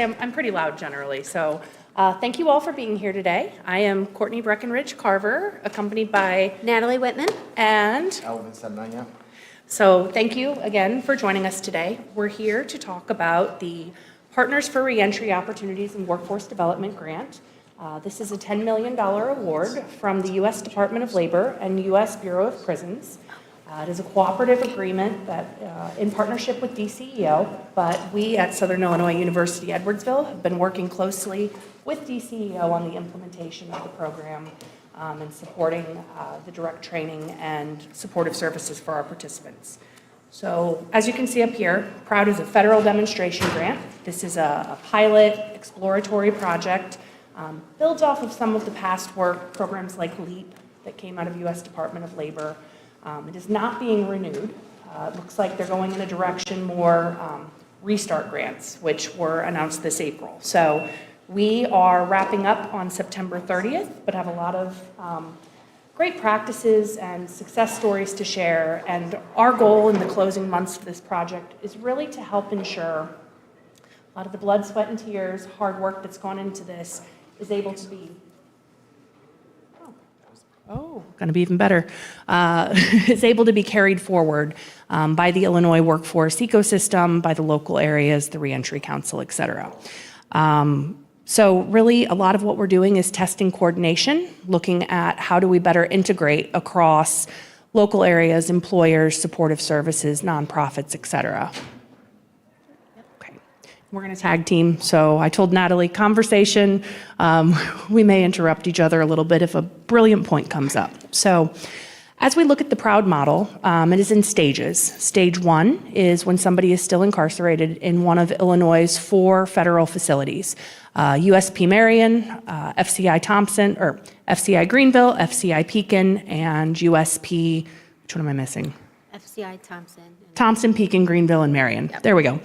Actually, I'm pretty loud generally, so thank you all for being here today. I am Courtney Breckenridge Carver, accompanied by Natalie Whitman. and Alvin Sanaya. so thank you again for joining us today. We're here to talk about the Partners for Reentry Opportunities and Workforce Development Grant. This is a $10 million award from the U.S. Department of Labor and U.S. Bureau of Prisons. It is a cooperative agreement that, in partnership with DCEO, but we at Southern Illinois University Edwardsville have been working closely with DCEO on the implementation of the program and supporting the direct training and supportive services for our participants. So as you can see up here, PROWD is a federal demonstration grant. This is a pilot exploratory project, builds off of some of the past work, programs like LEAP that came out of U.S. Department of Labor. It is not being renewed. It looks like they're going in a direction more restart grants, which were announced this April. So we are wrapping up on September 30th, but have a lot of great practices and success stories to share. And our goal in the closing months of this project is really to help ensure a lot of the blood, sweat, and tears, hard work that's gone into this is able to be going to be even better, is able to be carried forward by the Illinois workforce ecosystem, by the local areas, the Reentry Council, et cetera. So really a lot of what we're doing is testing coordination, looking at how do we better integrate across local areas, employers, supportive services, nonprofits, et cetera. We're going to tag team. So I told Natalie, conversation, we may interrupt each other a little bit if a brilliant point comes up. So as we look at the PROWD model, it is in stages. Stage 1 is when somebody is still incarcerated in one of Illinois' 4 federal facilities. USP Marion, FCI Thompson, or FCI Greenville, FCI Pekin, and USP, which one am I missing? FCI Thompson. Thompson, Pekin, Greenville, and Marion. Yep. There we go.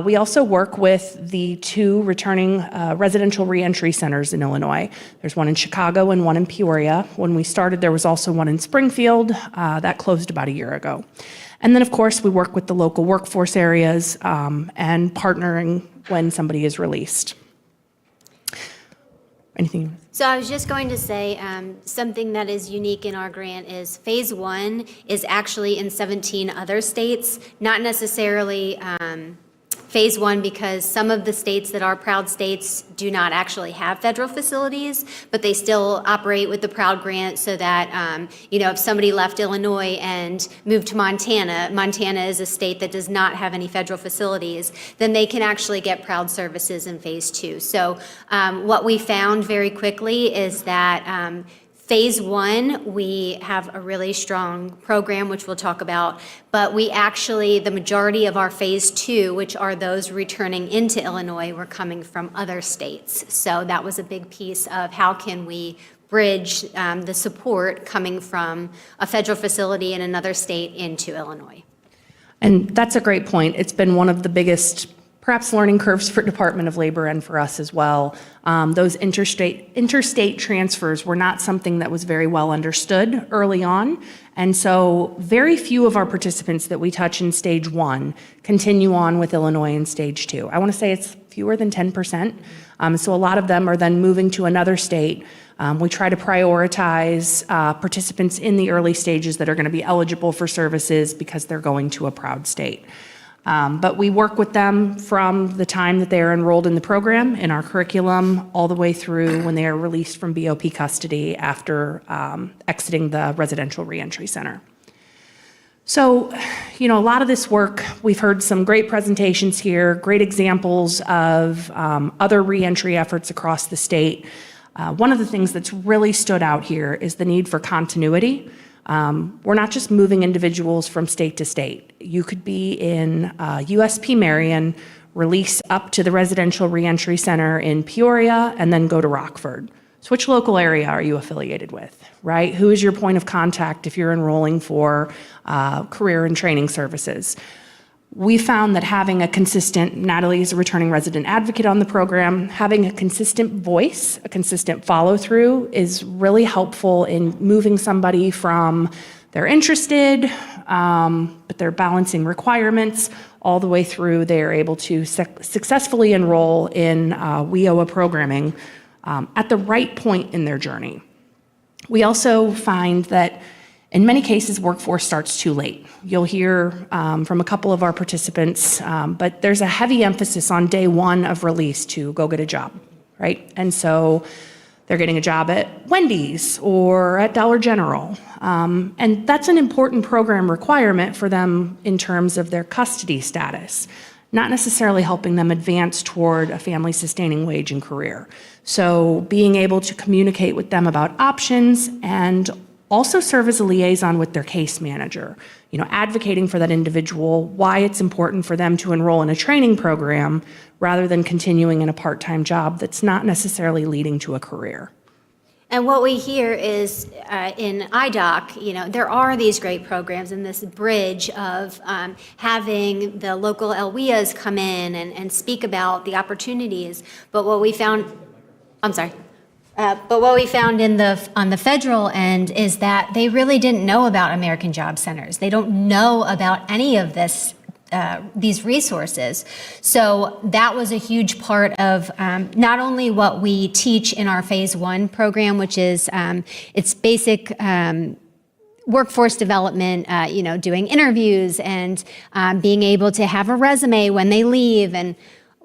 We also work with the 2 returning residential reentry centers in Illinois. There's one in Chicago and one in Peoria. When we started, there was also one in Springfield. That closed about a year ago. And then, of course, we work with the local workforce areas and partnering when somebody is released. Anything? So I was just going to say something that is unique in our grant is phase 1 is actually in 17 other states, not necessarily phase 1 because some of the states that are PROWD states do not actually have federal facilities, but they still operate with the PROWD grant so that, if somebody left Illinois and moved to Montana, Montana is a state that does not have any federal facilities, then they can actually get PROWD services in phase 2. So what we found very quickly is that phase 1, we have a really strong program, which we'll talk about, but we actually, the majority of our phase 2, which are those returning into Illinois, were coming from other states. So that was a big piece of how can we bridge the support coming from a federal facility in another state into Illinois. And that's a great point. It's been one of the biggest perhaps learning curves for Department of Labor and for us as well. Those interstate transfers were not something that was very well understood early on. And so very few of our participants that we touch in stage 1 continue on with Illinois in stage 2. I want to say it's fewer than 10%. So a lot of them are then moving to another state. We try to prioritize participants in the early stages that are going to be eligible for services because they're going to a PROWD state. But we work with them from the time that they are enrolled in the program, in our curriculum, all the way through when they are released from BOP custody after exiting the residential reentry center. So, a lot of this work, we've heard some great presentations here, great examples of other reentry efforts across the state. One of the things that's really stood out here is the need for continuity. We're not just moving individuals from state to state. You could be in USP Marion, release up to the residential reentry center in Peoria, and then go to Rockford. So which local area are you affiliated with, right? Who is your point of contact if you're enrolling for career and training services? We found that having a consistent, Natalie is a returning resident advocate on the program, having a consistent voice, a consistent follow-through is really helpful in moving somebody from they're interested, but they're balancing requirements all the way through. They are able to successfully enroll in WIOA programming at the right point in their journey. We also find that in many cases, workforce starts too late. You'll hear from a couple of our participants, but there's a heavy emphasis on day one of release to go get a job, right? And so they're getting a job at Wendy's or at Dollar General. And that's an important program requirement for them in terms of their custody status, not necessarily helping them advance toward a family-sustaining wage and career. So being able to communicate with them about options and also serve as a liaison with their case manager, advocating for that individual, why it's important for them to enroll in a training program rather than continuing in a part-time job that's not necessarily leading to a career. And what we hear is in IDOC, there are these great programs and this bridge of having the local LWIAs come in and speak about the opportunities. But what we found, but what we found on the federal end is that they really didn't know about American Job Centers. They don't know about any of this, these resources. So that was a huge part of not only what we teach in our Phase 1 program, which is it's basic workforce development, doing interviews and being able to have a resume when they leave. And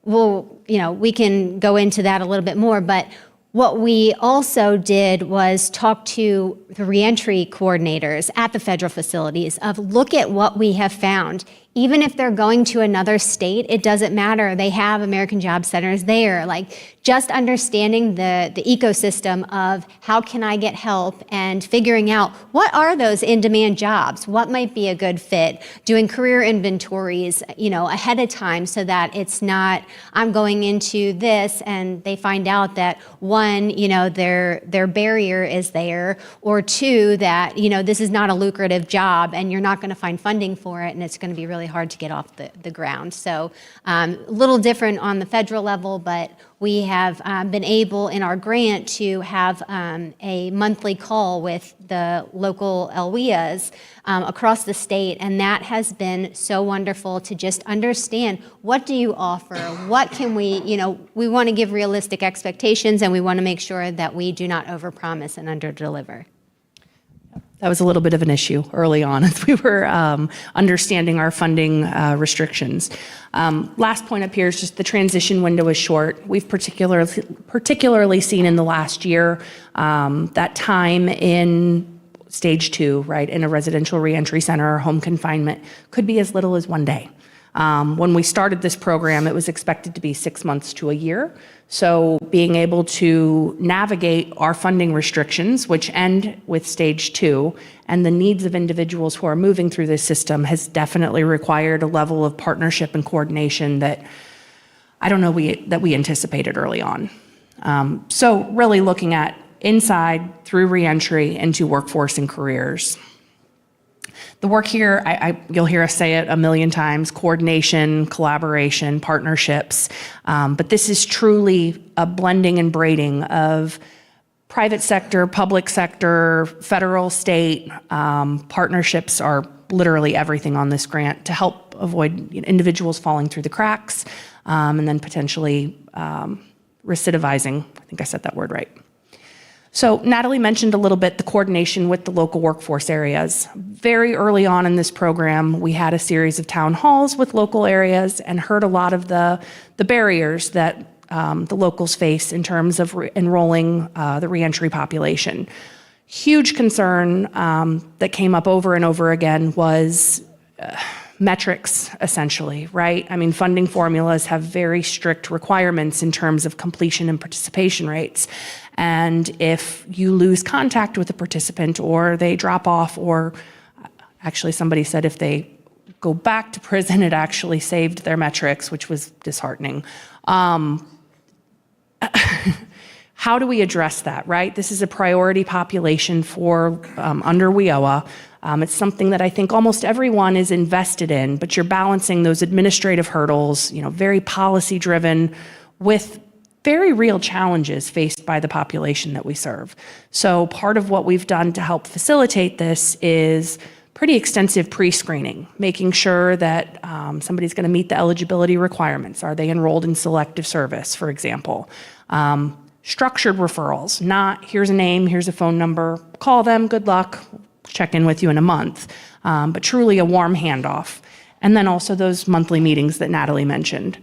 we can go into that a little bit more, but what we also did was talk to the reentry coordinators at the federal facilities of look at what we have found. Even if they're going to another state, it doesn't matter. They have American Job Centers there. Like just understanding the ecosystem of how can I get help and figuring out what are those in-demand jobs, what might be a good fit, doing career inventories, ahead of time so that it's not, I'm going into this and they find out that one, their barrier is there, or two, that, this is not a lucrative job and you're not going to find funding for it and it's going to be really hard to get off the ground. So a little different on the federal level, but we have been able in our grant to have a monthly call with the local LWIAs across the state, and that has been so wonderful to just understand what do you offer, what can we, we want to give realistic expectations and we want to make sure that we do not overpromise and underdeliver. That was a little bit of an issue early on as we were understanding our funding restrictions. Last point up here is just the transition window is short. We've particularly seen in the last year that time in stage 2, right, in a residential reentry center or home confinement could be as little as 1 day. When we started this program, it was expected to be 6 months to a year. So being able to navigate our funding restrictions, which end with stage 2, and the needs of individuals who are moving through this system has definitely required a level of partnership and coordination that I don't know that we anticipated early on. So really looking at inside through reentry into workforce and careers. The work here, you'll hear us say it a million times, coordination, collaboration, partnerships, but this is truly a blending and braiding of private sector, public sector, federal, state. Partnerships are literally everything on this grant to help avoid individuals falling through the cracks and then potentially recidivizing. I think I said that word right. So Natalie mentioned a little bit the coordination with the local workforce areas. Very early on in this program, we had a series of town halls with local areas and heard a lot of the barriers that the locals face in terms of enrolling the reentry population. Huge concern that came up over and over again was metrics, essentially, right? I mean, funding formulas have very strict requirements in terms of completion and participation rates. And if you lose contact with a participant or they drop off, or actually somebody said if they go back to prison, it actually saved their metrics, which was disheartening. How do we address that, right? This is a priority population for under WIOA. It's something that I think almost everyone is invested in, but you're balancing those administrative hurdles, very policy driven with very real challenges faced by the population that we serve. So part of what we've done to help facilitate this is pretty extensive pre-screening, making sure that somebody's going to meet the eligibility requirements. Are they enrolled in selective service, for example? Structured referrals, not here's a name, here's a phone number, call them, good luck, check in with you in a month, but truly a warm handoff. And then also those monthly meetings that Natalie mentioned.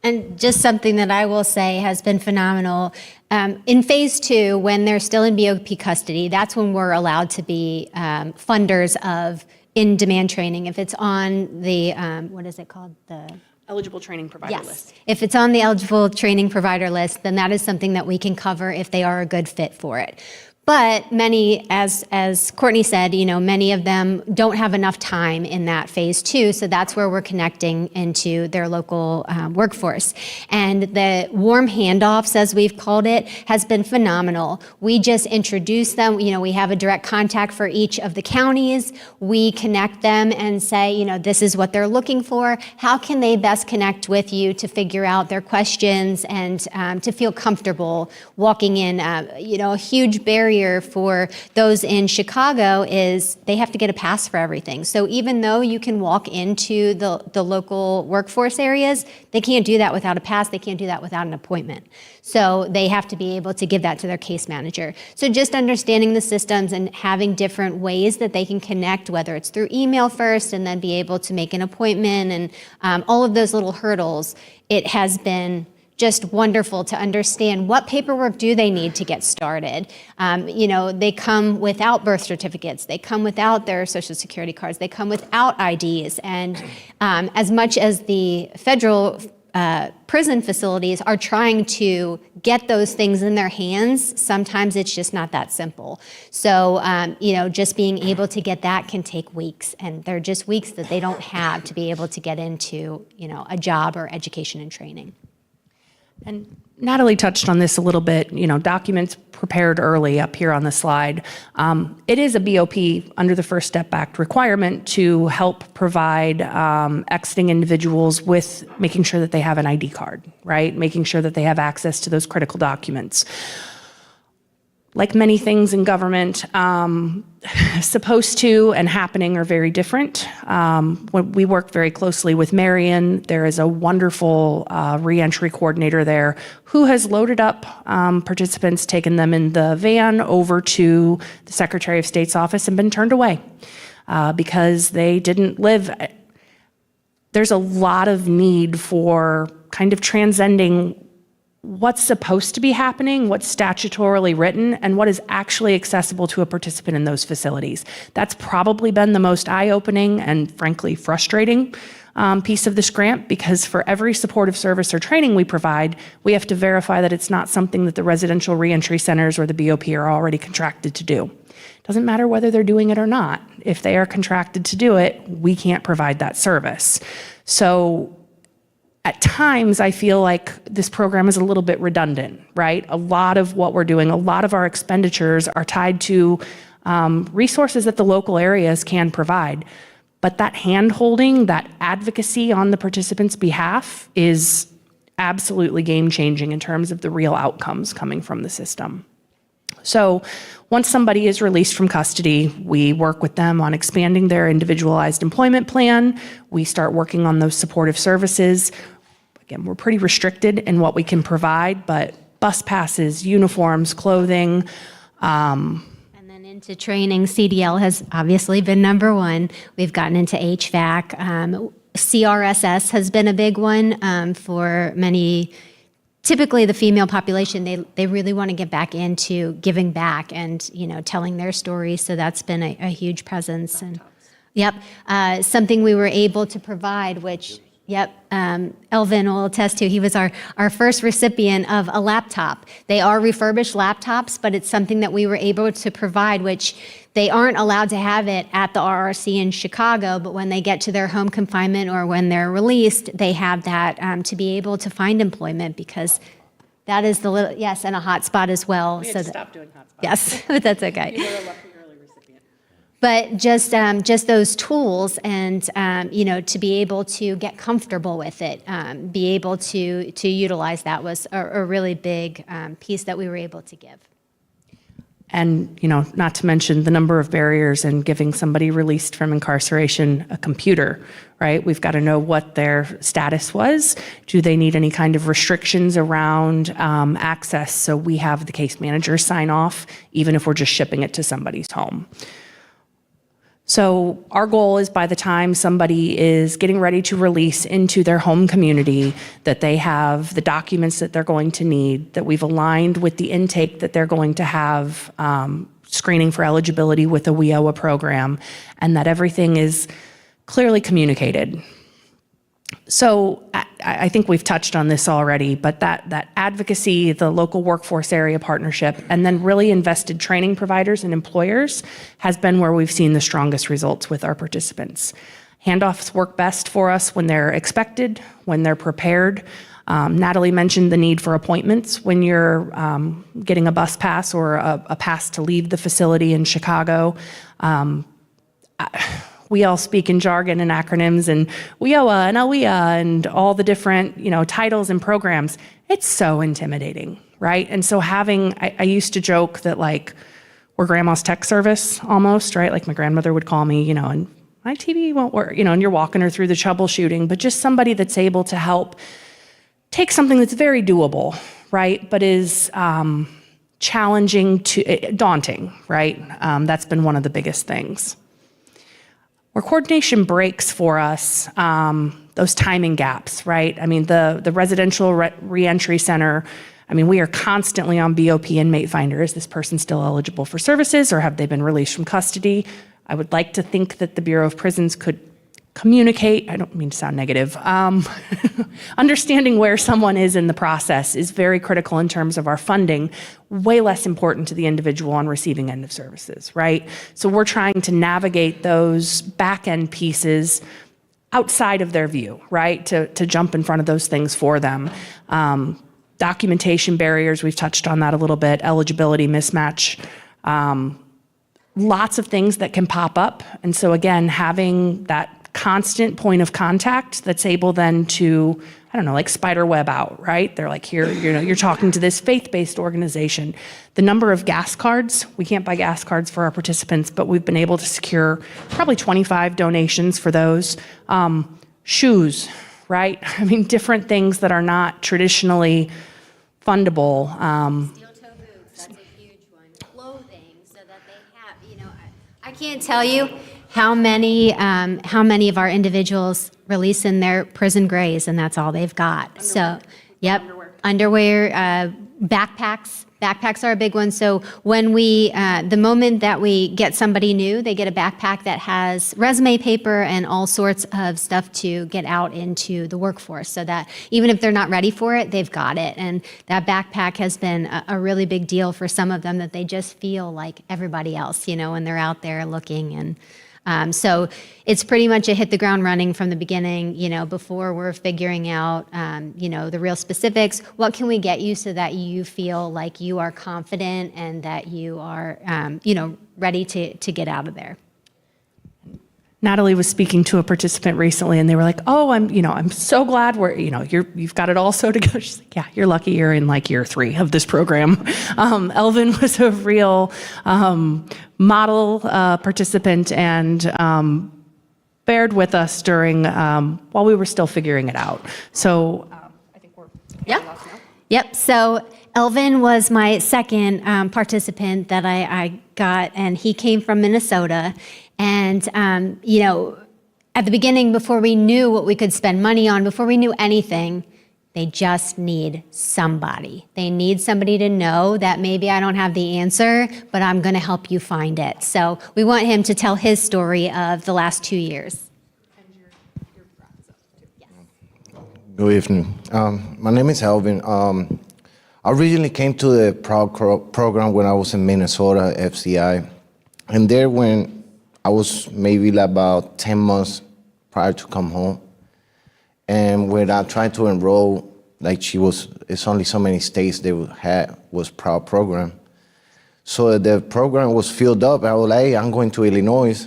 And just something that I will say has been phenomenal. In phase 2, when they're still in BOP custody, that's when we're allowed to be funders of in-demand training. If it's on the, what is it called? The Eligible training provider list. If it's on the eligible training provider list, then that is something that we can cover if they are a good fit for it. But many, as Courtney said, many of them don't have enough time in that phase 2, so that's where we're connecting into their local workforce. And the warm handoffs, as we've called it, has been phenomenal. We just introduce them, we have a direct contact for each of the counties. We connect them and say, this is what they're looking for. How can they best connect with you to figure out their questions and to feel comfortable walking in? A huge barrier for those in Chicago is they have to get a pass for everything. So even though you can walk into the local workforce areas, they can't do that without a pass. They can't do that without an appointment. So they have to be able to give that to their case manager. So just understanding the systems and having different ways that they can connect, whether it's through email first and then be able to make an appointment and all of those little hurdles, it has been just wonderful to understand what paperwork do they need to get started. They come without birth certificates. They come without their social security cards. They come without IDs. And as much as the federal prison facilities are trying to get those things in their hands, sometimes it's just not that simple. So, just being able to get that can take weeks, and they're just weeks that they don't have to be able to get into, a job or education and training. And Natalie touched on this a little bit, documents prepared early up here on the slide. It is a BOP under the First Step Act requirement to help provide exiting individuals with making sure that they have an ID card, right? Making sure that they have access to those critical documents. Like many things in government, supposed to and happening are very different. When we work very closely with Marion, there is a wonderful reentry coordinator there who has loaded up participants, taken them in the van over to the Secretary of State's office and been turned away because they didn't live. There's a lot of need for kind of transcending what's supposed to be happening, what's statutorily written, and what is actually accessible to a participant in those facilities. That's probably been the most eye-opening and frankly frustrating piece of this grant, because for every supportive service or training we provide, we have to verify that it's not something that the residential reentry centers or the BOP are already contracted to do. Doesn't matter whether they're doing it or not. If they are contracted to do it, we can't provide that service. So at times, I feel like this program is a little bit redundant, right? A lot of what we're doing, a lot of our expenditures are tied to resources that the local areas can provide. But that hand-holding, that advocacy on the participants' behalf is absolutely game-changing in terms of the real outcomes coming from the system. So once somebody is released from custody, we work with them on expanding their individualized employment plan. We start working on those supportive services. Again, we're pretty restricted in what we can provide, but bus passes, uniforms, clothing. And then into training, CDL has obviously been number one. We've gotten into HVAC. CRSS has been a big one for many. Typically, the female population, they really want to get back into giving back and, telling their stories. So that's been a huge presence. And yep, something we were able to provide, which, yep, Elvin will attest to. He was our first recipient of a laptop. They are refurbished laptops, but it's something that we were able to provide, which they aren't allowed to have it at the RRC in Chicago, but when they get to their home confinement or when they're released, they have that to be able to find employment, because that is the little, yes, and a hotspot as well. We had so to stop doing hotspots. Yes, but that's okay. You were a lucky early recipient. But just those tools and, to be able to get comfortable with it, be able to utilize that was a really big piece that we were able to give. And, not to mention the number of barriers in giving somebody released from incarceration a computer, right? We've got to know what their status was. Do they need any kind of restrictions around access? So we have the case manager sign off, even if we're just shipping it to somebody's home. So our goal is by the time somebody is getting ready to release into their home community, that they have the documents that they're going to need, that we've aligned with the intake that they're going to have, screening for eligibility with a WIOA program, and that everything is clearly communicated. So I think we've touched on this already, but that advocacy, the local workforce area partnership, and then really invested training providers and employers has been where we've seen the strongest results with our participants. Handoffs work best for us when they're expected, when they're prepared. Natalie mentioned the need for appointments when you're getting a bus pass or a pass to leave the facility in Chicago. We all speak in jargon and acronyms and WIOA and LWIA and all the different, titles and programs. It's so intimidating, right? And so I used to joke that we're grandma's tech service almost, right? Like my grandmother would call me, and my TV won't work, and you're walking her through the troubleshooting, but just somebody that's able to help take something that's very doable, right? But is challenging daunting, right? That's been one of the biggest things. Where coordination breaks for us, those timing gaps, right? I mean, the residential reentry center, we are constantly on BOP inmate finder. Is this person still eligible for services, or have they been released from custody? I would like to think that the Bureau of Prisons could communicate, I don't mean to sound negative, understanding where someone is in the process is very critical in terms of our funding, way less important to the individual on receiving end of services, right? So we're trying to navigate those back-end pieces outside of their view, right? To jump in front of those things for them. Documentation barriers, we've touched on that a little bit, eligibility mismatch, lots of things that can pop up. And so again, having that constant point of contact that's able then to, spider web out, right? They're like, here, you're talking to this faith-based organization. The number of gas cards, we can't buy gas cards for our participants, but we've been able to secure probably 25 donations for those. Shoes, right? Different things that are not traditionally fundable. Steel toe boots, that's a huge one. Clothing, so that they have, I can't tell you how many of our individuals release in their prison grays, and that's all they've got. So, yep, underwear, backpacks. Backpacks are a big one. So when the moment that we get somebody new, they get a backpack that has resume paper and all sorts of stuff to get out into the workforce, so that even if they're not ready for it, they've got it. And that backpack has been a really big deal for some of them, that they just feel like everybody else, when they're out there looking. And so it's pretty much a hit the ground running from the beginning, before we're figuring out, the real specifics. What can we get you so that you feel like you are confident and that you are, ready to get out of there? Natalie was speaking to a participant recently, and they were like, "Oh, I'm so glad you've got it all so to go." She's like, "Yeah, you're lucky you're in year 3 of this program." Elvin was a real model participant and bared with us during while we were still figuring it out. So I think we're Yep. So Elvin was my second participant that I got, and he came from Minnesota. And, at the beginning, before we knew what we could spend money on, before we knew anything, they just need somebody. They need somebody to know that maybe I don't have the answer, but I'm going to help you find it. So we want him to tell his story of the last 2 years. Good evening. My name is Elvin. I originally came to the PROWD program when I was in Minnesota, FCI. And there when I was maybe about 10 months prior to come home. And when I tried to enroll, it's only so many states they was PROWD program. So the program was filled up. I was like, hey, I'm going to Illinois.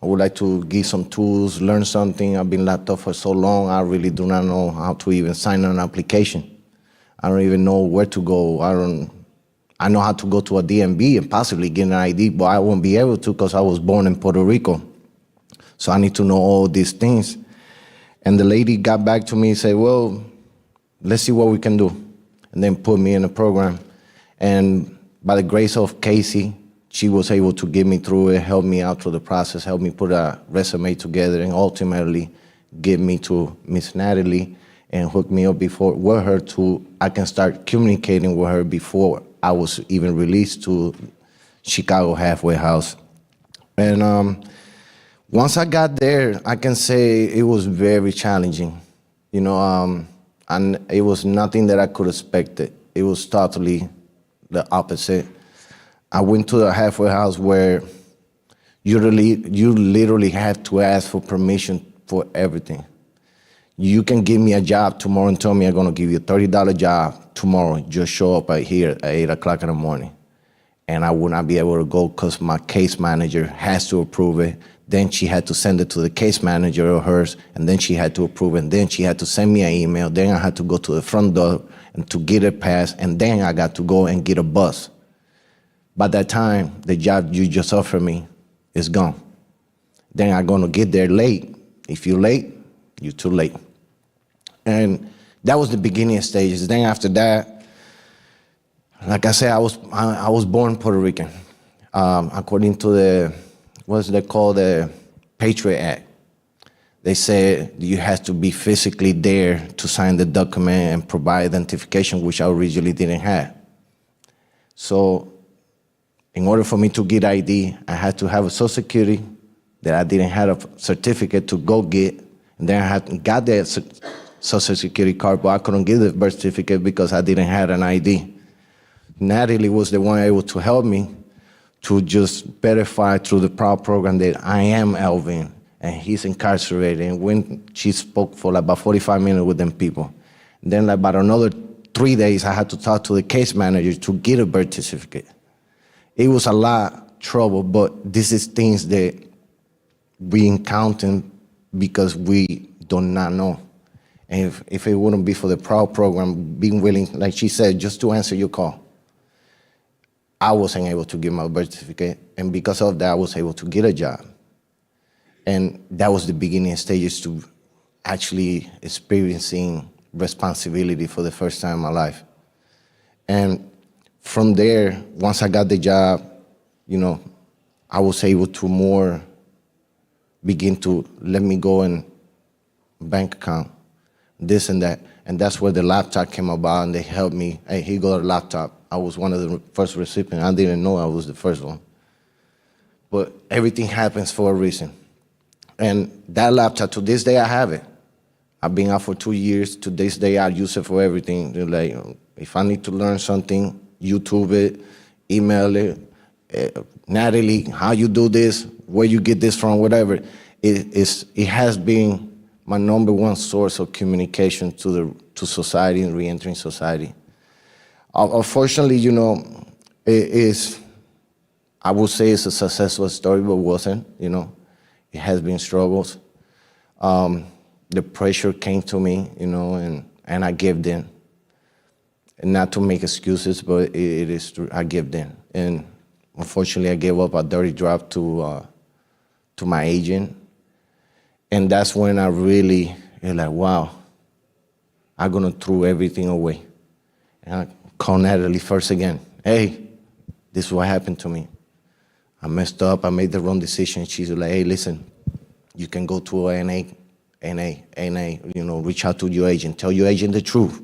I would like to get some tools, learn something. I've been locked up for so long, I really do not know how to even sign an application. I don't even know where to go. I I know how to go to a DMV and possibly get an ID, but I won't be able to because I was born in Puerto Rico. So I need to know all these things. And the lady got back to me and said, well, let's see what we can do. And then put me in a program. And by the grace of Casey, she was able to get me through it, help me out through the process, help me put a resume together, and ultimately get me to Miss Natalie and hook me up with her to, I can start communicating with her before I was even released to Chicago Halfway House. And once I got there, I can say it was very challenging, and it was nothing that I could expect. It was totally the opposite. I went to the halfway house where you literally have to ask for permission for everything. You can give me a job tomorrow and tell me I'm gonna give you a $30 job tomorrow. Just show up here at 8 o'clock in the morning. And I would not be able to go because my case manager has to approve it. Then she had to send it to the case manager of hers, and then she had to approve it, and then she had to send me an email. Then I had to go to the front door and to get it passed, and then I got to go and get a bus. By that time, the job you just offered me is gone. Then I'm gonna get there late. If you're late, you're too late. And that was the beginning stages. Then after that, like I said, I was born Puerto Rican. According to what's they call the Patriot Act. They said you have to be physically there to sign the document and provide identification, which I originally didn't have. So in order for me to get ID, I had to have a Social Security that I didn't have a certificate to go get. And then I got the Social Security card, but I couldn't get the birth certificate because I didn't have an ID. Natalie was the one able to help me to just verify through the PROWD program that I am Alvin and he's incarcerated. And when she spoke for like about 45 minutes with them people, and then like about another 3 days, I had to talk to the case manager to get a birth certificate. It was a lot of trouble, but this is things that we encounter because we do not know. And if it wouldn't be for the PROWD program, being willing, like she said, just to answer your call, I wasn't able to get my birth certificate, and because of that, I was able to get a job. And that was the beginning stages to actually experiencing responsibility for the first time in my life. And from there, once I got the job, I was able to more begin to let me go in bank account, this and that. And that's where the laptop came about, and they helped me. Hey, here got a laptop. I was one of the first recipients. I didn't know I was the first one. But everything happens for a reason. And that laptop, to this day, I have it. I've been out for 2 years. To this day, I use it for everything. Like, if I need to learn something, YouTube it, email it, Natalie, how you do this, where you get this from, whatever. It has been my number one source of communication to society and reentering society. Unfortunately, I would say it's a successful story, but wasn't, It has been struggles. The pressure came to me, and I gave in. And not to make excuses, but it is true, I gave in. And unfortunately, I gave up a dirty drop to my agent. And that's when I really, like, wow, I'm gonna throw everything away. And I called Natalie first again. Hey, this is what happened to me. I messed up, I made the wrong decision. She's like, hey, listen, you can go to NA, reach out to your agent. Tell your agent the truth.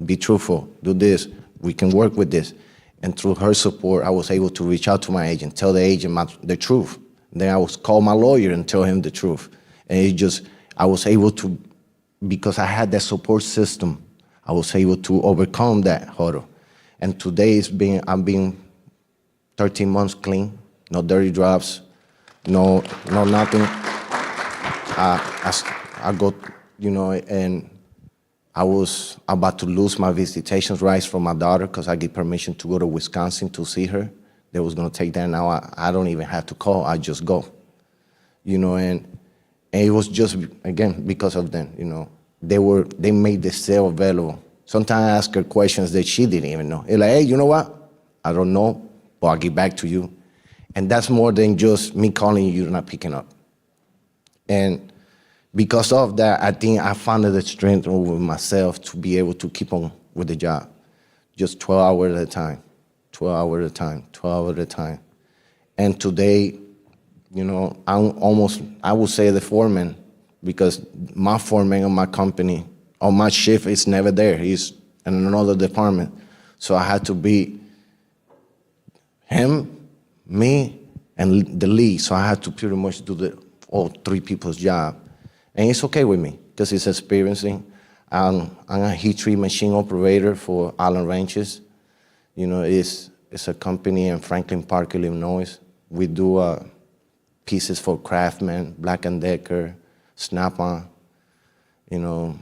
Be truthful, do this, we can work with this. And through her support, I was able to reach out to my agent, tell the agent the truth. Then I was call my lawyer and tell him the truth. And I was able to, because I had that support system, I was able to overcome that hurdle. And today I'm being 13 months clean, no dirty drops, no nothing. I go, and I was about to lose my visitation rights from my daughter because I get permission to go to Wisconsin to see her. They was gonna take that. Now I don't even have to call, I just go. And it was just, again, because of them, they made the sale available. Sometimes I ask her questions that she didn't even know. They're like, hey, you know what? I don't know, but I'll get back to you. And that's more than just me calling you, you're not picking up. And because of that, I think I found the strength over myself to be able to keep on with the job. Just 12 hours at a time, 12 hours at a time, 12 hours at a time. And today, you know, I'm almost, I would say the foreman, because my foreman on my company, on my shift, is never there. He's in another department. So I had to be him, me, and the lead. So I had to pretty much do all three people's job. And it's okay with me, because it's experiencing. I'm a heat treat machine operator for Allen Ranches. You know, it's a company in Franklin Park, Illinois. We do pieces for Craftsman, Black & Decker, Snap-on. You know,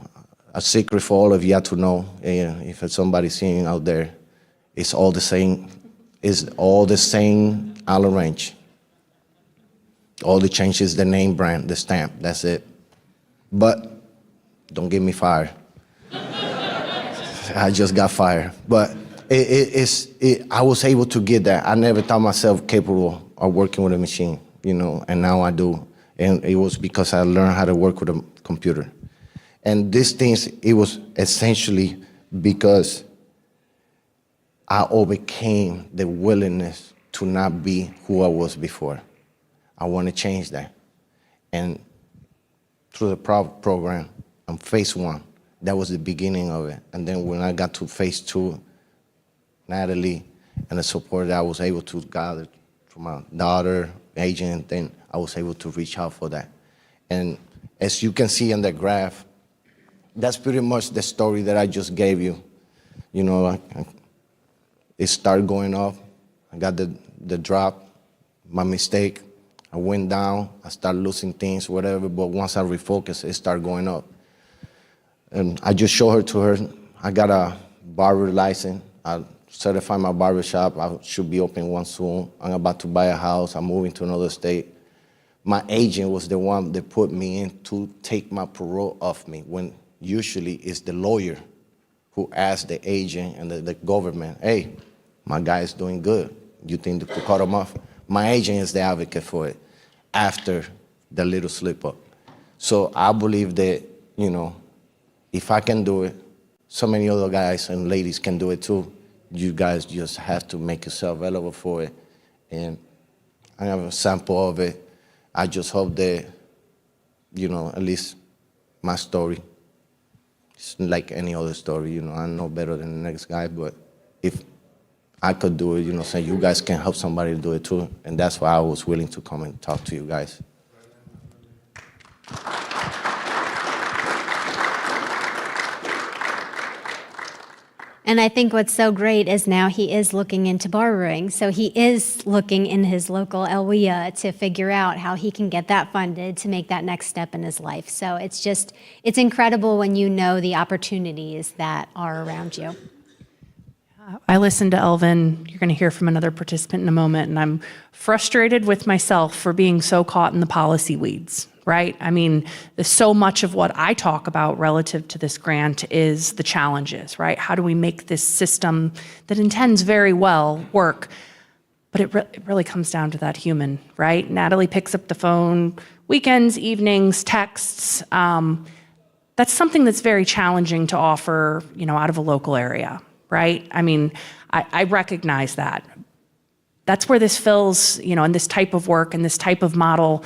a secret for all of you to know, if somebody's seeing out there, it's all the same. It's all the same Allen Ranch. All the changes, the name, brand, the stamp, that's it. But don't get me fired. I just got fired. But I was able to get that. I never thought myself capable of working with a machine, you know, and now I do. And it was because I learned how to work with a computer. And these things, it was essentially because I overcame the willingness to not be who I was before. I want to change that. And through the PROWD program, on phase 1, that was the beginning of it. And then when I got to phase 2, Natalie and the support that I was able to gather from my daughter, agent, then I was able to reach out for that. And as you can see in the graph, that's pretty much the story that I just gave you. You know, it started going up. I got the drop, my mistake. I went down, I started losing things, whatever, but once I refocused, it started going up. And I just showed her to her, I got a barber license. I certified my barber shop. I should be open one soon. I'm about to buy a house. I'm moving to another state. My agent was the one that put me in to take my parole off me, when usually it's the lawyer who asks the agent and the government, hey, my guy is doing good. You think to cut him off? My agent is the advocate for it after the little slip up. So I believe that, you know, if I can do it, so many other guys and ladies can do it too. You guys just have to make yourself available for it. And I have a sample of it. I just hope that, you know, at least my story, it's like any other story, you know, I'm no better than the next guy, but if I could do it, you know, you guys can help somebody to do it too. And that's why I was willing to come and talk to you guys. And I think what's so great is now he is looking into barbering. So he is looking in his local LWIA to figure out how he can get that funded to make that next step in his life. So it's incredible when you know the opportunities that are around you. I listened to Elvin. You're going to hear from another participant in a moment, and I'm frustrated with myself for being so caught in the policy weeds, right? I mean, there's so much of what I talk about relative to this grant is the challenges, right? How do we make this system that intends very well work? But it really comes down to that human, right? Natalie picks up the phone, weekends, evenings, texts. That's something that's very challenging to offer, you know, out of a local area. Right? I mean, I recognize that. That's where this fills, you know, and this type of work and this type of model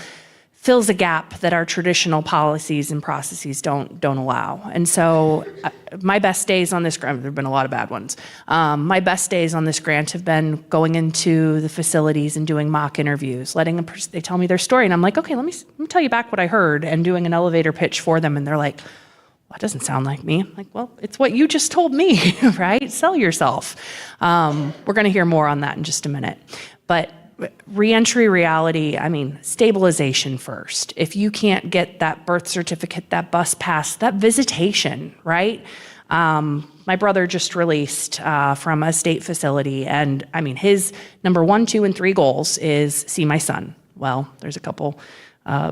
fills a gap that our traditional policies and processes don't allow. And so my best days on this grant, there have been a lot of bad ones. My best days on this grant have been going into the facilities and doing mock interviews, they tell me their story, and I'm like, okay, let me tell you back what I heard, and doing an elevator pitch for them, and they're like, well, that doesn't sound like me. I'm like, well, it's what you just told me, right? Sell yourself. We're going to hear more on that in just a minute. But reentry reality, I mean, stabilization first. If you can't get that birth certificate, that bus pass, that visitation, right? My brother just released from a state facility, and I mean, his number 1, 2, and 3 goals is see my son. Well, there's a couple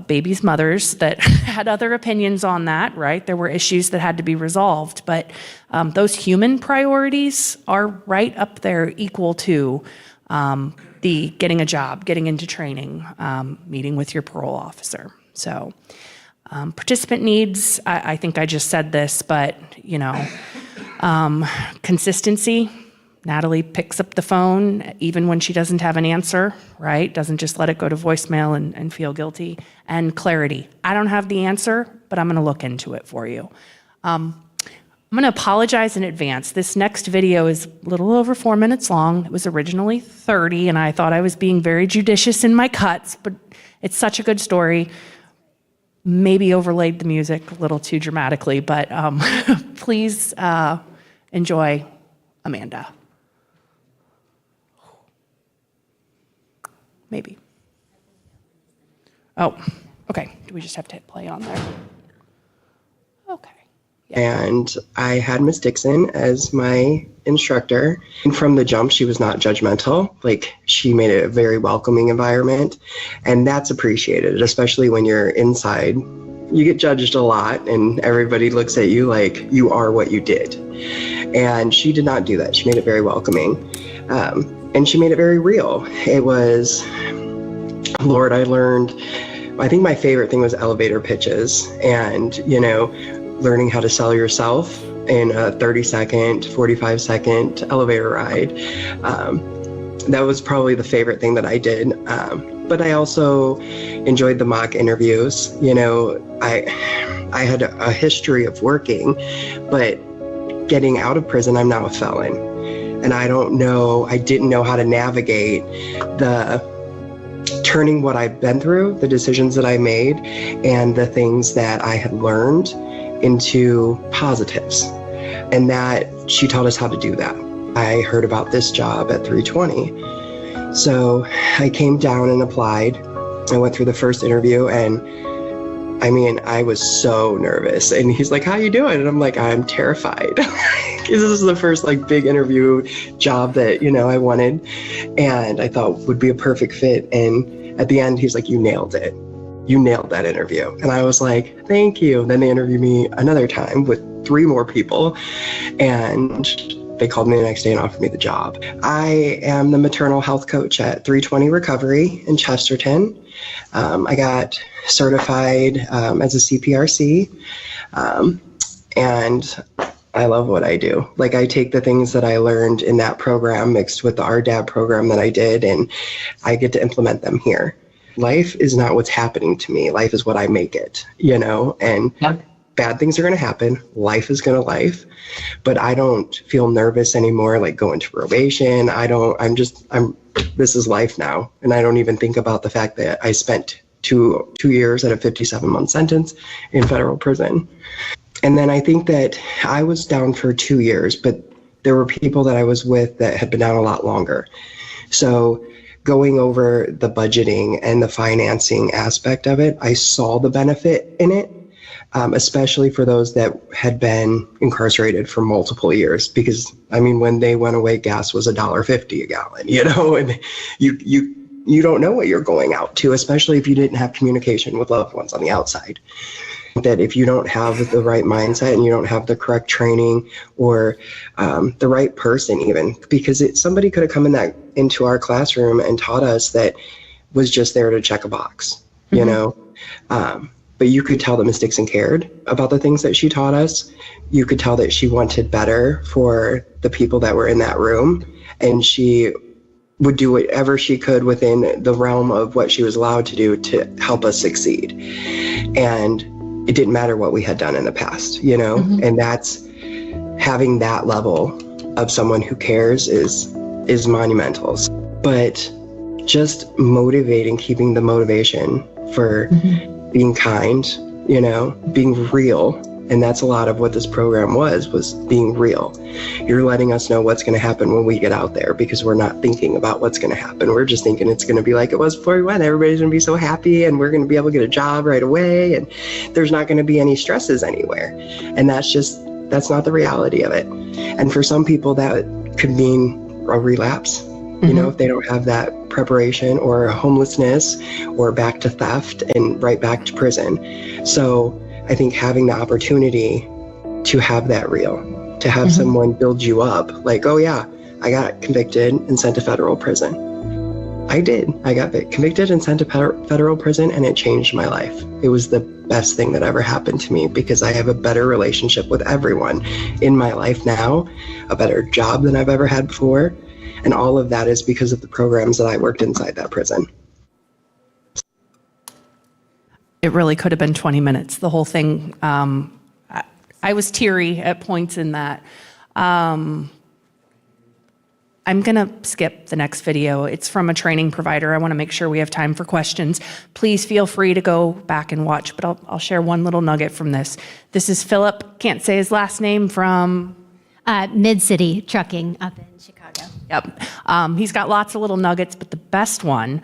babies' mothers that had other opinions on that, right? There were issues that had to be resolved, but those human priorities are right up there equal to the getting a job, getting into training, meeting with your parole officer. So participant needs, I think I just said this, but consistency. Natalie picks up the phone even when she doesn't have an answer, right? Doesn't just let it go to voicemail and feel guilty. And clarity. I don't have the answer, but I'm going to look into it for you. I'm going to apologize in advance. This next video is a little over 4 minutes long. It was originally 30, and I thought I was being very judicious in my cuts, but it's such a good story. Maybe overlaid the music a little too dramatically, but please enjoy Amanda. Maybe. Oh, okay. Do we just have to hit play on there? Okay. And I had Miss Dixon as my instructor. And from the jump, she was not judgmental. Like, she made it a very welcoming environment. And that's appreciated, especially when you're inside. You get judged a lot, and everybody looks at you like you are what you did. And she did not do that. She made it very welcoming. And she made it very real. It was, Lord, I learned, I think my favorite thing was elevator pitches and, learning how to sell yourself in a 30-second, 45-second elevator ride. That was probably the favorite thing that I did. But I also enjoyed the mock interviews. I had a history of working, but getting out of prison, I'm now a felon. And I didn't know how to navigate turning what I've been through, the decisions that I made, and the things that I had learned into positives. And that she taught us how to do that. I heard about this job at 320. So I came down and applied. I went through the first interview, and I was so nervous. And he's like, "How you doing?" And I'm like, "I'm terrified." This is the first big interview job that, I wanted and I thought would be a perfect fit. And at the end, he's like, "You nailed it. You nailed that interview." And I was like, "Thank you." And then they interviewed me another time with 3 more people, and they called me the next day and offered me the job. I am the maternal health coach at 320 Recovery in Chesterton. I got certified as a CPRC, and I love what I do. I take the things that I learned in that program mixed with the RDAB program that I did, and I get to implement them here. Life is not what's happening to me. Life is what I make it, and bad things are going to happen. Life is going to life, but I don't feel nervous anymore, going to probation. This is life now. And I don't even think about the fact that I spent two years at a 57-month sentence in federal prison. And then I think that I was down for 2 years, but there were people that I was with that had been down a lot longer. So going over the budgeting and the financing aspect of it, I saw the benefit in it, especially for those that had been incarcerated for multiple years. Because, when they went away, gas was $1.50 a gallon, and you don't know what you're going out to, especially if you didn't have communication with loved ones on the outside. That if you don't have the right mindset and you don't have the correct training or the right person even, because somebody could have come into our classroom and taught us that was just there to check a box, but you could tell that Ms. Dixon cared about the things that she taught us. You could tell that she wanted better for the people that were in that room, and she would do whatever she could within the realm of what she was allowed to do to help us succeed. And it didn't matter what we had done in the past, and that's having that level of someone who cares is monumental. But just motivating, keeping the motivation for being kind, being real. And that's a lot of what this program was being real. You're letting us know what's going to happen when we get out there, because we're not thinking about what's going to happen. We're just thinking it's going to be like it was before we went. Everybody's going to be so happy and we're going to be able to get a job right away. And there's not going to be any stresses anywhere. And that's not the reality of it. And for some people that could mean a relapse, you know, if they don't have that preparation, or homelessness, or back to theft and right back to prison. So I think having the opportunity to have that reel, to have someone build you up, like, oh yeah, I got convicted and sent to federal prison. I did. I got convicted and sent to federal prison, and it changed my life. It was the best thing that ever happened to me, because I have a better relationship with everyone in my life now, a better job than I've ever had before. And all of that is because of the programs that I worked inside that prison. It really could have been 20 minutes, the whole thing. I was teary at points in that. I'm going to skip the next video. It's from a training provider. I want to make sure we have time for questions. Please feel free to go back and watch, but I'll share one little nugget from this. This is Philip, can't say his last name, from Mid-City Trucking up in Chicago. Yep. He's got lots of little nuggets, but the best one,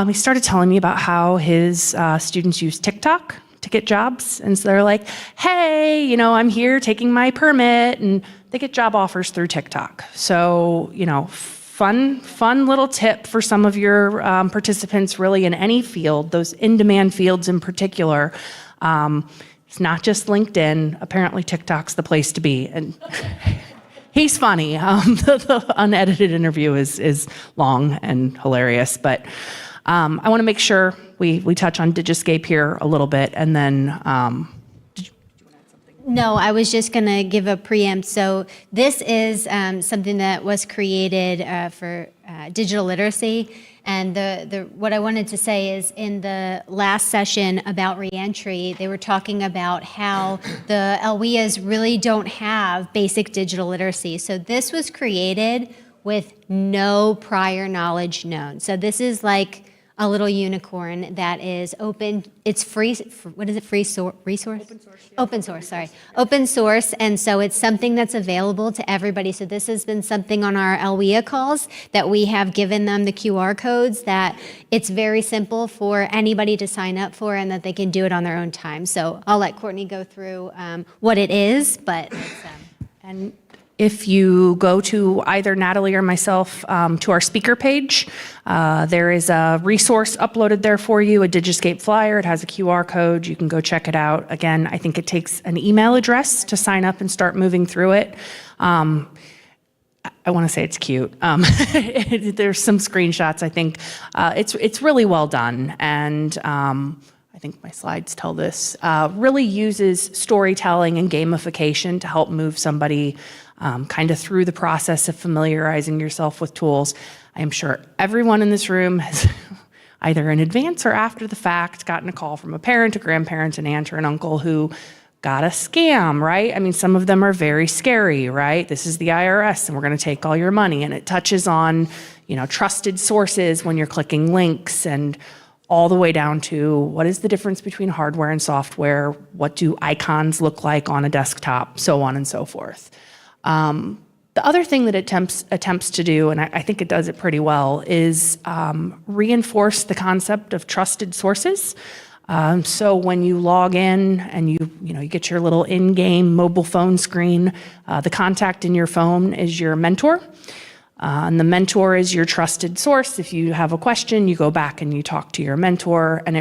he started telling me about how his students use TikTok to get jobs. And so they're like, hey, you know, I'm here taking my permit, and they get job offers through TikTok. So, you know, fun little tip for some of your participants really in any field, those in-demand fields in particular. It's not just LinkedIn. Apparently TikTok's the place to be. And he's funny. The unedited interview is long and hilarious, but I want to make sure we touch on Digiscape here a little bit, and then No, I was just going to give a preempt. So this is something that was created for digital literacy. And what I wanted to say is, in the last session about reentry, they were talking about how the LWIAs really don't have basic digital literacy. So this was created with no prior knowledge known. So this is like a little unicorn that is open. It's free. What is it? Free resource? Open source. Yeah. Open source. Sorry. Open source. And so it's something that's available to everybody. So this has been something on our LWIA calls that we have given them the QR codes, that it's very simple for anybody to sign up for, and that they can do it on their own time. So I'll let Courtney go through what it is, but and if you go to either Natalie or myself to our speaker page, there is a resource uploaded there for you, a Digiscape flyer. It has a QR code. You can go check it out. Again, I think it takes an email address to sign up and start moving through it. I want to say it's cute. There's some screenshots. I think it's really well done, and I think my slides tell this. Really uses storytelling and gamification to help move somebody kind of through the process of familiarizing yourself with tools. I am sure everyone in this room has either in advance or after the fact gotten a call from a parent, a grandparent, an aunt, or an uncle who got a scam, right? I mean, some of them are very scary, right? This is the IRS and we're going to take all your money. And it touches on, you know, trusted sources when you're clicking links, and all the way down to what is the difference between hardware and software? What do icons look like on a desktop? So on and so forth. The other thing that it attempts to do, and I think it does it pretty well, is reinforce the concept of trusted sources. So when you log in and you get your little in-game mobile phone screen, the contact in your phone is your mentor. And the mentor is your trusted source. If you have a question, you go back and you talk to your mentor, and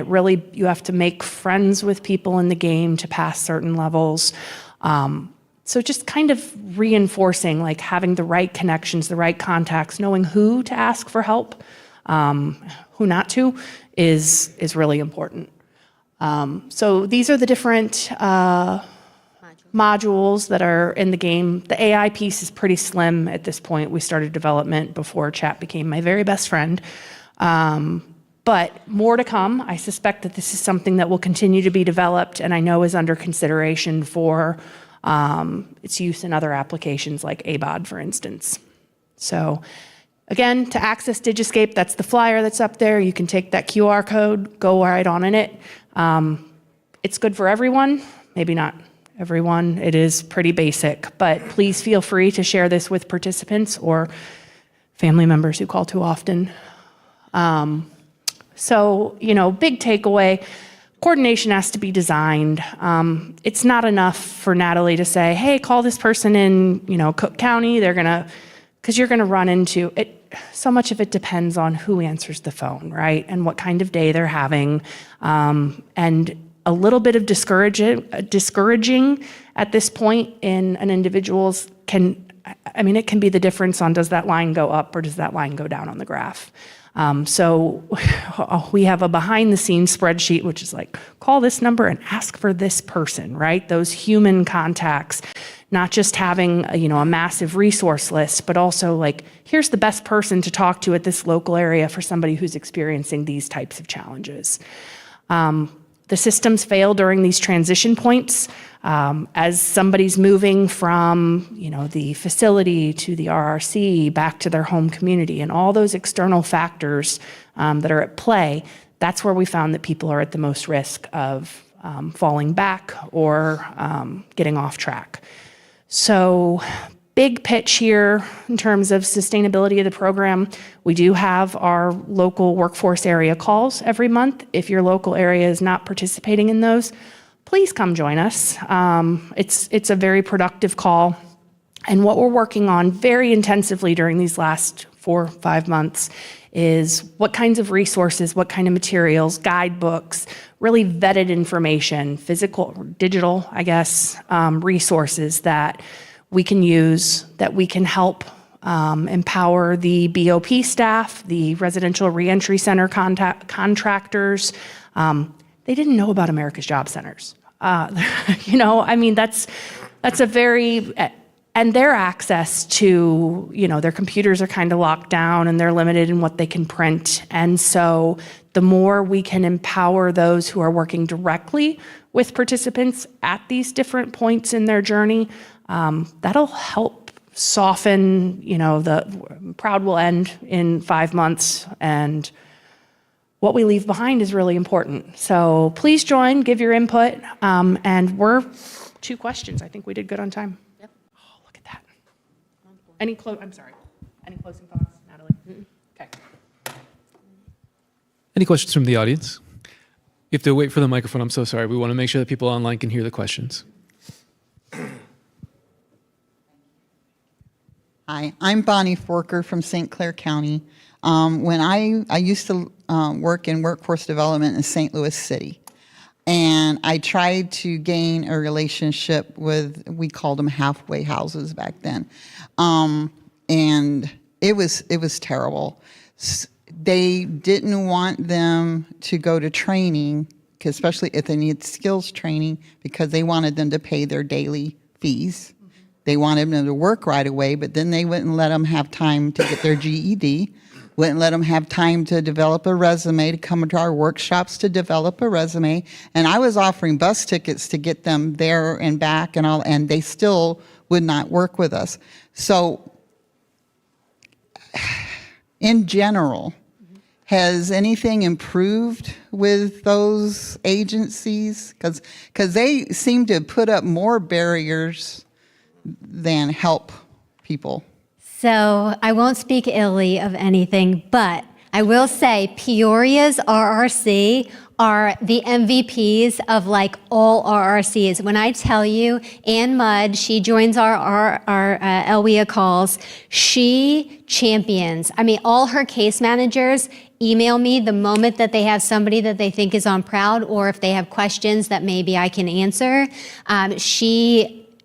you have to make friends with people in the game to pass certain levels. So just kind of reinforcing, like having the right connections, the right contacts, knowing who to ask for help, who not to, is really important. So these are the different modules that are in the game. The AI piece is pretty slim at this point. We started development before chat became my very best friend. But more to come. I suspect that this is something that will continue to be developed, and I know is under consideration for its use in other applications like ABOD, for instance. So again, to access Digiscape, that's the flyer that's up there. You can take that QR code, go right on in it. It's good for everyone, maybe not everyone. It is pretty basic, but please feel free to share this with participants or family members who call too often. So, big takeaway. Coordination has to be designed. It's not enough for Natalie to say, hey, call this person in, Cook County. Because you're gonna run into it. so much of it depends on who answers the phone, right? And what kind of day they're having. And a little bit of discouraging at this point in an individual's it can be the difference on does that line go up or does that line go down on the graph. So we have a behind the scenes spreadsheet, which is like, call this number and ask for this person, right? Those human contacts, not just having a massive resource list, but also like, here's the best person to talk to at this local area for somebody who's experiencing these types of challenges. The systems fail during these transition points. As somebody's moving from, the facility to the RRC back to their home community and all those external factors that are at play, that's where we found that people are at the most risk of falling back or getting off track. So big pitch here in terms of sustainability of the program. We do have our local workforce area calls every month. If your local area is not participating in those, please come join us. It's a very productive call. And what we're working on very intensively during these last 4 or 5 months is what kinds of resources, what kind of materials, guidebooks, really vetted information, physical, or digital, resources that we can use, that we can help empower the BOP staff, the residential reentry center contractors. They didn't know about America's Job Centers. That's a very, and their access to, their computers are kind of locked down and they're limited in what they can print. And so the more we can empower those who are working directly with participants at these different points in their journey, that'll help soften, the PROWD will end in 5 months, and what we leave behind is really important. So please join, give your input, and we're 2 questions. I think we did good on time. Yep. Oh, look at that. Any closing thoughts, Natalie? Okay. Any questions from the audience? If they wait for the microphone, I'm so sorry. We want to make sure that people online can hear the questions. Hi, I'm Bonnie Forker from St. Clair County. When I used to work in workforce development in St. Louis City, and I tried to gain a relationship with, we called them halfway houses back then, and it was terrible. They didn't want them to go to training, especially if they need skills training, because they wanted them to pay their daily fees. They wanted them to work right away, but then they wouldn't let them have time to get their GED, wouldn't let them have time to develop a resume, to come to our workshops to develop a resume. And I was offering bus tickets to get them there and back and all, and they still would not work with us. So in general, has anything improved with those agencies? Because they seem to put up more barriers than help people. So I won't speak illy of anything, but I will say Peoria's RRC are the MVPs of like all RRCs. When I tell you, Ann Mudd, she joins our LWIA calls, she champions. All her case managers email me the moment that they have somebody that they think is on PROWD, or if they have questions that maybe I can answer.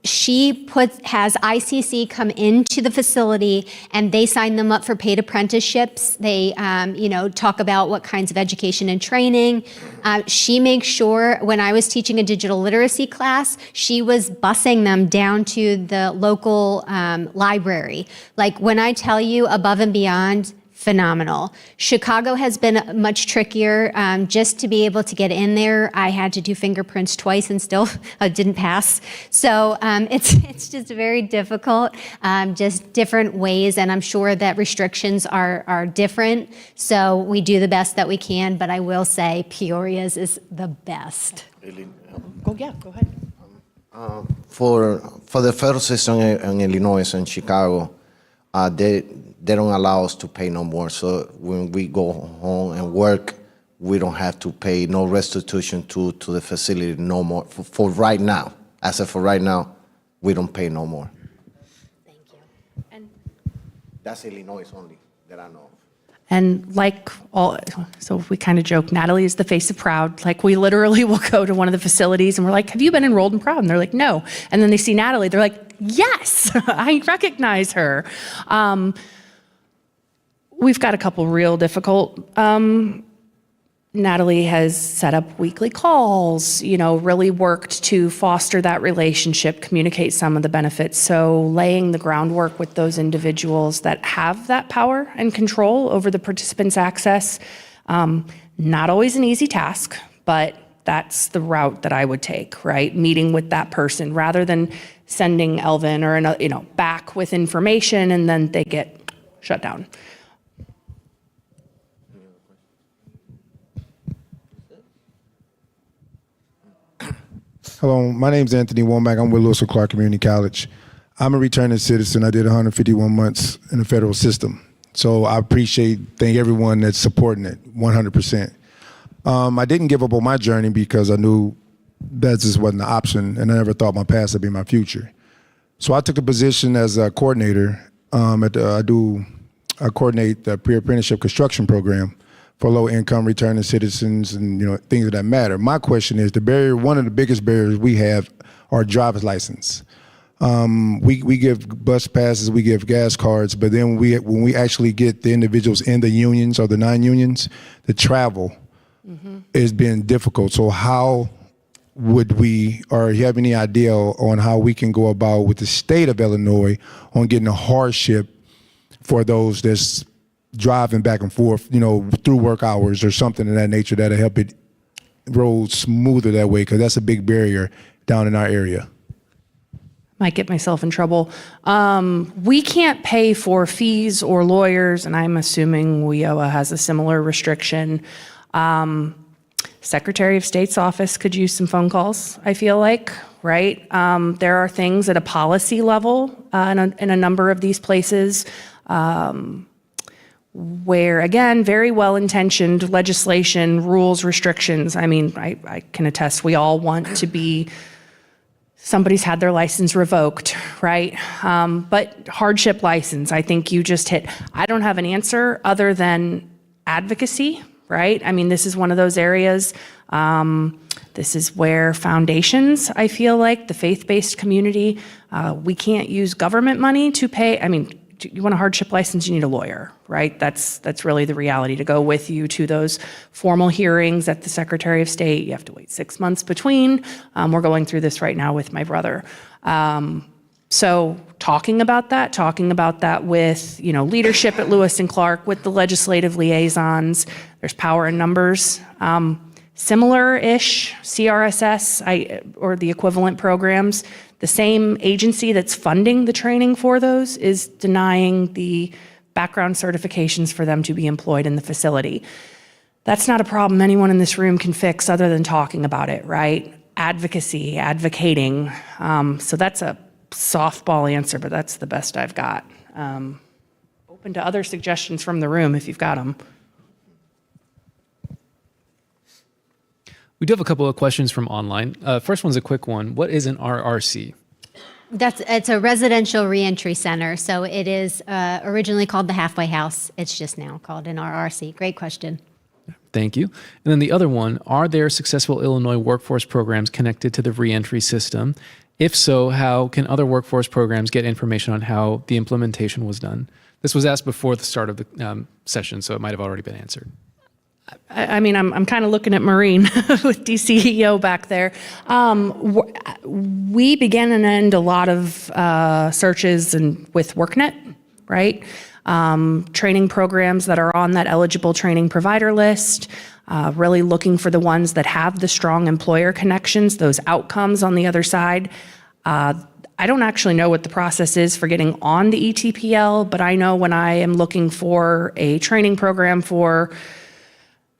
She has ICC come into the facility and they sign them up for paid apprenticeships. They, talk about what kinds of education and training. She makes sure, when I was teaching a digital literacy class, she was busing them down to the local library. Like, when I tell you above and beyond, phenomenal. Chicago has been much trickier. Just to be able to get in there, I had to do fingerprints twice and still didn't pass. So it's just very difficult, just different ways, and I'm sure that restrictions are different. So we do the best that we can, but I will say Peoria's is the best. Go ahead. For the federal system in Illinois and Chicago, they don't allow us to pay no more. So when we go home and work, we don't have to pay no restitution to the facility no more. For right now, as of for right now, we don't pay no more. Thank you. And that's Illinois only. that I know of. And like all, so we kind of joke, Natalie is the face of PROWD. Like we literally will go to one of the facilities and we're like, have you been enrolled in PROWD? And they're like, no. And then they see Natalie, they're like, yes, I recognize her. We've got a couple real difficult, Natalie has set up weekly calls, really worked to foster that relationship, communicate some of the benefits. So laying the groundwork with those individuals that have that power and control over the participants' access, not always an easy task, but that's the route that I would take, right? Meeting with that person rather than sending Elvin or, back with information and then they get shut down. Hello, my name's Anthony Womack. I'm with Lewis and Clark Community College. I'm a returning citizen. I did 151 months in the federal system. So I thank everyone that's supporting it 100%. I didn't give up on my journey because I knew that just wasn't an option, and I never thought my past would be my future. So I took a position as a coordinator. I coordinate the pre-apprenticeship construction program for low-income returning citizens and things of that matter. My question is, one of the biggest barriers we have are driver's license. We give bus passes, we give gas cards, but then when we actually get the individuals in the unions or the non-unions, the travel has been difficult. So how would we, or you have any idea on how we can go about with the state of Illinois on getting a hardship for those that's driving back and forth, through work hours or something of that nature that'll help it roll smoother that way, because that's a big barrier down in our area. Might get myself in trouble. We can't pay for fees or lawyers, and I'm assuming WIOA has a similar restriction. Secretary of State's office could use some phone calls, I feel like, right? There are things at a policy level in a number of these places where, again, very well-intentioned legislation, rules, restrictions. I mean, I can attest we all want to be, somebody's had their license revoked, right? But hardship license, I think you just hit. I don't have an answer other than advocacy, right? I mean, this is one of those areas. This is where foundations, I feel like, the faith-based community, we can't use government money to pay. I mean, you want a hardship license, you need a lawyer, right? That's really the reality. To go with you to those formal hearings at the Secretary of State, you have to wait 6 months between. We're going through this right now with my brother. So talking about that with, leadership at Lewis and Clark, with the legislative liaisons, there's power in numbers. Similar-ish CRSS or the equivalent programs, the same agency that's funding the training for those is denying the background certifications for them to be employed in the facility. That's not a problem anyone in this room can fix other than talking about it, right? Advocacy, advocating. So that's a softball answer, but that's the best I've got. Open to other suggestions from the room if you've got them. We do have a couple of questions from online. First one's a quick one. What is an RRC? It's a residential reentry center. So it is originally called the Halfway House. It's just now called an RRC. Great question. Thank you. And then the other one, are there successful Illinois workforce programs connected to the reentry system? If so, how can other workforce programs get information on how the implementation was done? This was asked before the start of the session, so it might have already been answered. I mean, I'm kind of looking at Maureen with DCEO back there. We begin and end a lot of searches with WorkNet, right? Training programs that are on that eligible training provider list, really looking for the ones that have the strong employer connections, those outcomes on the other side. I don't actually know what the process is for getting on the ETPL, but I know when I am looking for a training program for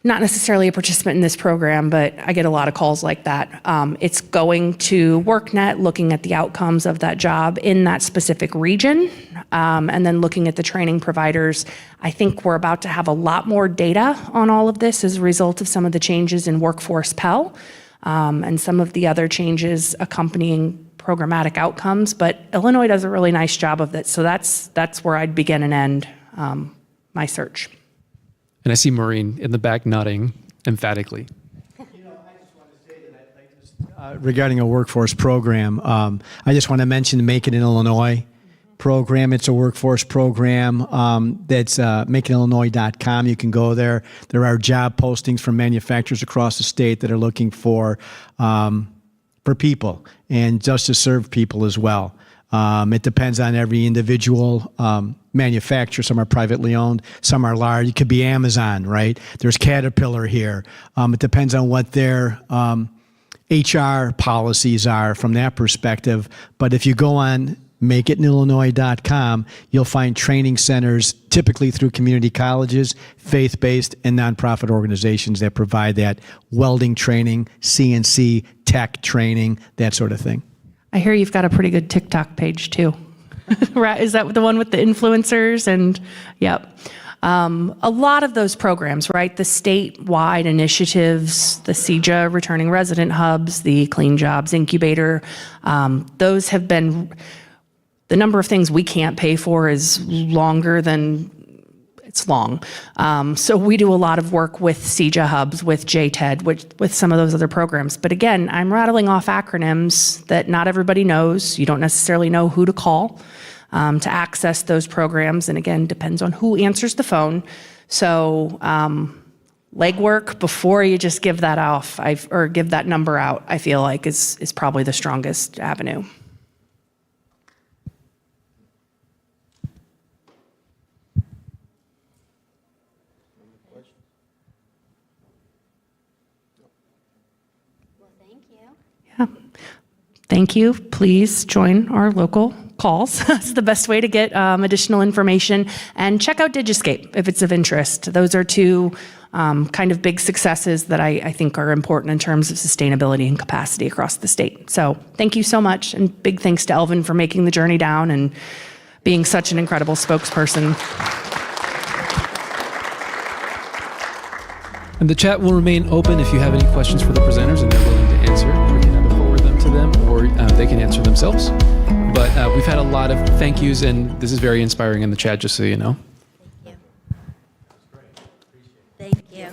not necessarily a participant in this program, but I get a lot of calls like that. It's going to WorkNet, looking at the outcomes of that job in that specific region, and then looking at the training providers. I think we're about to have a lot more data on all of this as a result of some of the changes in Workforce Pell, and some of the other changes accompanying programmatic outcomes. But Illinois does a really nice job of that, so that's where I'd begin and end. my search. And I see Maureen in the back nodding emphatically. Regarding a workforce program, I just want to mention the Make It in Illinois program. It's a workforce program that's makeitillinois.com. You can go there. There are job postings from manufacturers across the state that are looking for people and just to serve people as well. It depends on every individual manufacturer. Some are privately owned, some are large. It could be Amazon, right? There's Caterpillar here. It depends on what their HR policies are from that perspective. But if you go on makeitillinois.com, you'll find training centers, typically through community colleges, faith-based, and nonprofit organizations that provide that welding training, CNC, tech training, that sort of thing. I hear you've got a pretty good TikTok page too. Right? Is that the one with the influencers? And yep. A lot of those programs, right? The statewide initiatives, the CJA returning resident hubs, the Clean Jobs Incubator, those have been, the number of things we can't pay for is longer than it's long. So we do a lot of work with CJA hubs, with JTED, with some of those other programs. But again, I'm rattling off acronyms that not everybody knows. You don't necessarily know who to call to access those programs. And again, depends on who answers the phone. So legwork before you just give that off, or give that number out, I feel like is probably the strongest avenue. Thank you. Please join our local calls. That's the best way to get additional information. And check out Digiscape if it's of interest. Those are two kind of big successes that I think are important in terms of sustainability and capacity across the state. So thank you so much. And big thanks to Elvin for making the journey down and being such an incredible spokesperson. And the chat will remain open if you have any questions for the presenters and they're willing to answer. We can either forward them to them or they can answer themselves. But we've had a lot of thank yous, and this is very inspiring in the chat, just so you know. Thank you.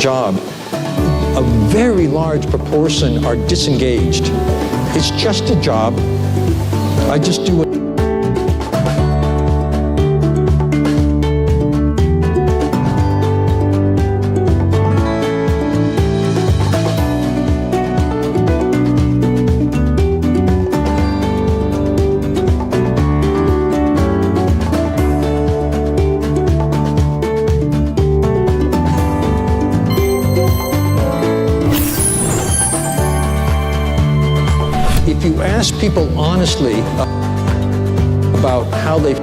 job, a very large proportion are disengaged. It's just a job. I just do it. If you ask people honestly about how they